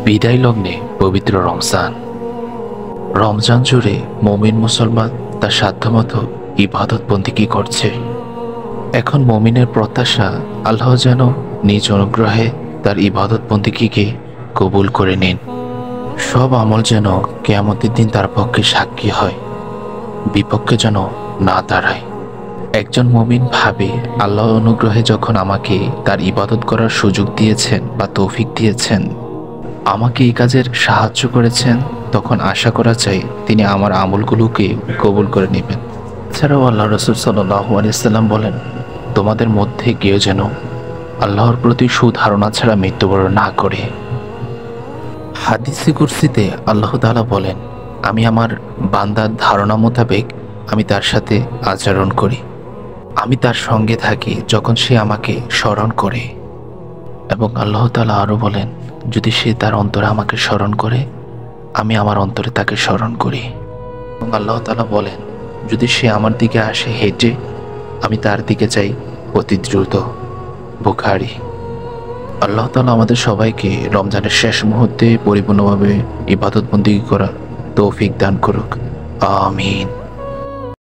বিদায় লগ্নে পবিত্র রমজান। রমজান জুড়ে মুমিন মুসলমান তার সাধ্যমতো ইবাদত বন্দেগী করছে। এখন মুমিনের প্রত্যাশা আল্লাহ যেন নিজ অনুগ্রহে তার ইবাদত বন্দেগীকে কবুল করে নিন। সব আমল যেন কিয়ামতের দিন তার পক্ষে সাক্ষী হয়, বিপক্ষে যেন না দাঁড়ায়। একজন মুমিন ভাবে, আল্লাহ অনুগ্রহে যখন আমাকে তার ইবাদত করার সুযোগ দিয়েছেন বা তৌফিক দিয়েছেন, আমাকে এই কাজের সাহায্য করেছেন, তখন আশা করা চাই তিনি আমার আমলগুলোকে কবুল করে নেবেন। এছাড়াও আল্লাহ রাসূল সাল্লাল্লাহু আলাইহি সাল্লাম বলেন, তোমাদের মধ্যে কেউ যেন আল্লাহর প্রতি সুধারণা ছাড়া মৃত্যুবরণ না করে। হাদিসে কুরসিতে আল্লাহ তাআলা বলেন, আমি আমার বান্দার ধারণা মোতাবেক আমি তার সাথে আচরণ করি। আমি তার সঙ্গে থাকি যখন সে আমাকে স্মরণ করে। এবং আল্লাহ তাআলা আরও বলেন, যদি সে তার অন্তরে আমাকে স্মরণ করে, আমি আমার অন্তরে তাকে স্মরণ করি। এবং আল্লাহ তাআলা বলেন, যদি সে আমার দিকে আসে হেঁটে, আমি তার দিকে যাই অতি দ্রুত। বুখারী। আল্লাহ তাআলা আমাদের সবাইকে রমজানের শেষ মুহূর্তে পরিপূর্ণভাবে ইবাদত বন্দেগী করার তৌফিক দান করুক। আমিন।